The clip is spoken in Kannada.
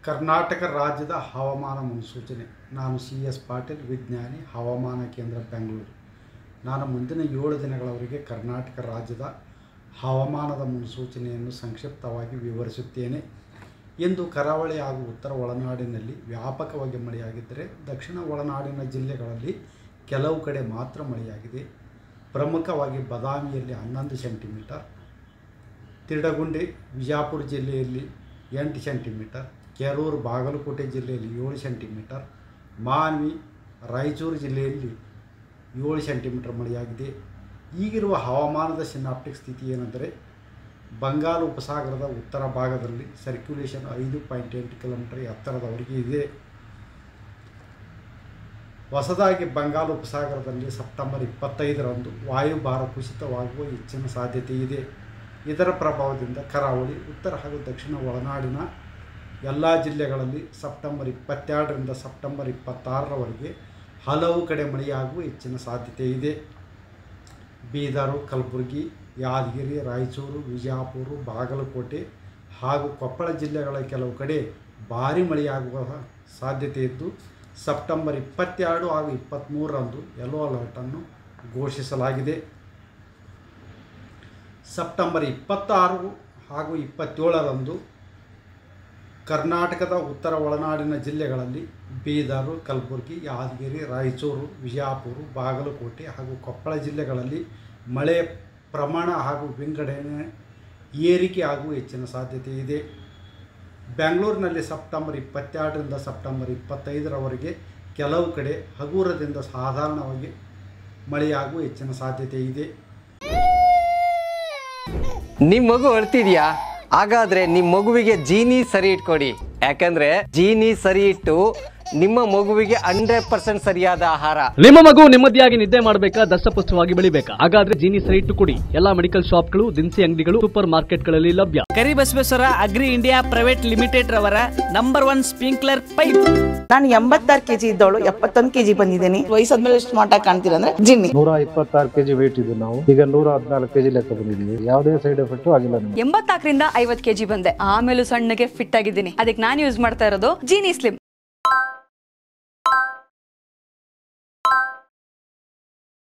ಕರ್ನಾಟಕ ರಾಜ್ಯದ ಹವಾಮಾನ ಮುನ್ಸೂಚನೆ. ನಾನು CS ಪಾಟೀಲ್, ವಿಜ್ಞಾನಿ, ಹವಾಮಾನ ಕೇಂದ್ರ, ಬೆಂಗಳೂರು. ನಾನು ಮುಂದಿನ 7 ದಿನಗಳವರೆಗೆ ಕರ್ನಾಟಕ ರಾಜ್ಯದ ಹವಾಮಾನದ ಮುನ್ಸೂಚನೆಯನ್ನು ಸಂಕ್ಷಿಪ್ತವಾಗಿ ವಿವರಿಸುತ್ತೇನೆ. ಇಂದು ಕರಾವಳಿ ಹಾಗೂ ಉತ್ತರ ಒಳನಾಡಿನಲ್ಲಿ ವ್ಯಾಪಕವಾಗಿ ಮಳೆಯಾಗಿದ್ದರೆ, ದಕ್ಷಿಣ ಒಳನಾಡಿನ ಜಿಲ್ಲೆಗಳಲ್ಲಿ ಕೆಲವು ಕಡೆ ಮಾತ್ರ ಮಳೆಯಾಗಿದೆ. ಪ್ರಮುಖವಾಗಿ ಬಾದಾಮಿಯಲ್ಲಿ 11 ಸೆಂಟಿಮೀಟರ್, ತಿಡಗುಂಡಿ ವಿಜಾಪುರ ಜಿಲ್ಲೆಯಲ್ಲಿ 8 ಸೆಂಟಿಮೀಟರ್, ಕೆರೂರು ಬಾಗಲಕೋಟೆ ಜಿಲ್ಲೆಯಲ್ಲಿ 7 ಸೆಂಟಿಮೀಟರ್, ಮಾನ್ವಿ ರಾಯಚೂರು ಜಿಲ್ಲೆಯಲ್ಲಿ 7 ಸೆಂಟಿಮೀಟರ್ ಮಳೆಯಾಗಿದೆ. ಈಗಿರುವ ಹವಾಮಾನದ ಸಿನಾಪ್ಟಿಕ್ ಸ್ಥಿತಿ ಏನೆಂದರೆ, ಬಂಗಾಳ ಉಪಸಾಗರದ ಉತ್ತರ ಭಾಗದಲ್ಲಿ ಸರ್ಕ್ಯುಲೇಷನ್ 5.8 ಕಿಲೋಮೀಟರ್ ಎತ್ತರದವರೆಗೆ ಇದೆ. ಹೊಸದಾಗಿ ಬಂಗಾಳ ಉಪಸಾಗರದಲ್ಲಿ ಸೆಪ್ಟೆಂಬರ್ 25ರಂದು ವಾಯುಭಾರ ಕುಸಿತವಾಗುವ ಹೆಚ್ಚಿನ ಸಾಧ್ಯತೆ ಇದೆ. ಇದರ ಪ್ರಭಾವದಿಂದ ಕರಾವಳಿ, ಉತ್ತರ ಹಾಗೂ ದಕ್ಷಿಣ ಒಳನಾಡಿನ ಎಲ್ಲ ಜಿಲ್ಲೆಗಳಲ್ಲಿ ಸೆಪ್ಟೆಂಬರ್ 22ರಿಂದ ಸೆಪ್ಟೆಂಬರ್ 26ರವರೆಗೆ ಹಲವು ಕಡೆ ಮಳೆಯಾಗುವ ಹೆಚ್ಚಿನ ಸಾಧ್ಯತೆ ಇದೆ. ಬೀದರು, ಕಲಬುರಗಿ, ಯಾದಗಿರಿ, ರಾಯಚೂರು, ವಿಜಯಪುರ, ಬಾಗಲಕೋಟೆ ಹಾಗೂ ಕೊಪ್ಪಳ ಜಿಲ್ಲೆಗಳ ಕೆಲವು ಕಡೆ ಭಾರೀ ಮಳೆಯಾಗುವ ಸಾಧ್ಯತೆ ಇದ್ದು, ಸೆಪ್ಟೆಂಬರ್ 22 ಹಾಗೂ 23ರಂದು ಯೆಲ್ಲೋ ಅಲರ್ಟನ್ನು ಘೋಷಿಸಲಾಗಿದೆ. ಸೆಪ್ಟೆಂಬರ್ 26 ಹಾಗೂ 27ರಂದು ಕರ್ನಾಟಕದ ಉತ್ತರ ಒಳನಾಡಿನ ಜಿಲ್ಲೆಗಳಲ್ಲಿ ಬೀದರು, ಕಲಬುರಗಿ, ಯಾದಗಿರಿ, ರಾಯಚೂರು, ವಿಜಯಪುರ, ಬಾಗಲಕೋಟೆ ಹಾಗೂ ಕೊಪ್ಪಳ ಜಿಲ್ಲೆಗಳಲ್ಲಿ ಮಳೆಯ ಪ್ರಮಾಣ ಹಾಗೂ ವಿಂಗಡಣೆ ಏರಿಕೆ ಆಗುವ ಹೆಚ್ಚಿನ ಸಾಧ್ಯತೆ ಇದೆ. ಬೆಂಗಳೂರಿನಲ್ಲಿ ಸೆಪ್ಟೆಂಬರ್ 22ರಿಂದ ಸೆಪ್ಟೆಂಬರ್ 25ರವರೆಗೆ ಕೆಲವು ಕಡೆ ಹಗುರದಿಂದ ಸಾಧಾರಣವಾಗಿ ಮಳೆಯಾಗುವ ಹೆಚ್ಚಿನ ಸಾಧ್ಯತೆ ಇದೆ. ನಿಮ್ಮ ಮಗು ಅಳ್ತಿದ್ಯಾ? ಹಾಗಾದ್ರೆ ನಿಮ್ಮ ಮಗುವಿಗೆ ಜೀನಿ ಸರಿ ಇಟ್ಕೊಡಿ. ಯಾಕಂದ್ರೆ ಜೀನಿ ಸರಿ ಇಟ್ಟು ನಿಮ್ಮ ಮಗುವಿಗೆ 100% ಸರಿಯಾದ ಆಹಾರ. ನಿಮ್ಮ ಮಗು ನೆಮ್ಮದಿಯಾಗಿ ನಿದ್ದೆ ಮಾಡಬೇಕಾ, ದಷ್ಟಪುಷ್ಟವಾಗಿ ಬೆಳಿಬೇಕಾ? ಹಾಗಾದ್ರೆ ಜೀನಿ ಸರಿ ಇಟ್ಟು ಕೊಡಿ. ಎಲ್ಲಾ ಮೆಡಿಕಲ್ ಶಾಪ್ಗಳು, ದಿನಸಿ ಅಂಗಡಿಗಳು, ಸೂಪರ್ ಮಾರ್ಕೆಟ್ಗಳಲ್ಲಿ ಲಭ್ಯ. Karibasaveshwara agri India private limited ರವರ ನಂಬರ್ 1 ಸ್ಪ್ರಿಂಕ್ಲರ್ ಪೈಪ್. ನಾನು 86 kg ಇದ್ದವಳು 71 kg ಬಂದಿದ್ದೇನೆ. ವಯಸ್ಸಾದ್ಮೇಲೆ ಸ್ಮಾರ್ಟ್ ಆಗಿ ಕಾಣ್ತೀರಾ ಅಂದ್ರೆ ಜಿನ್ನಿ. 126 kg ವೇಟ್ ಇದ್ದು ನಾವು ಈಗ 114 kg ಲೆಕ್ಕ ಬಂದಿದ್ದೀವಿ. ಯಾವುದೇ ಸೈಡ್ ಎಫೆಕ್ಟ್ ಆಗಿಲ್ಲ. 84ರಿಂದ 50 kg ಬಂದೆ. ಆಮೇಲೆ ಸಣ್ಣಗೆ ಫಿಟ್ ಆಗಿದ್ದೀನಿ. ಅದಕ್ಕೆ ನಾನು ಯೂಸ್ ಮಾಡ್ತಾ ಇರೋದು ಜೀನಿ ಸ್ಲಿಮ್.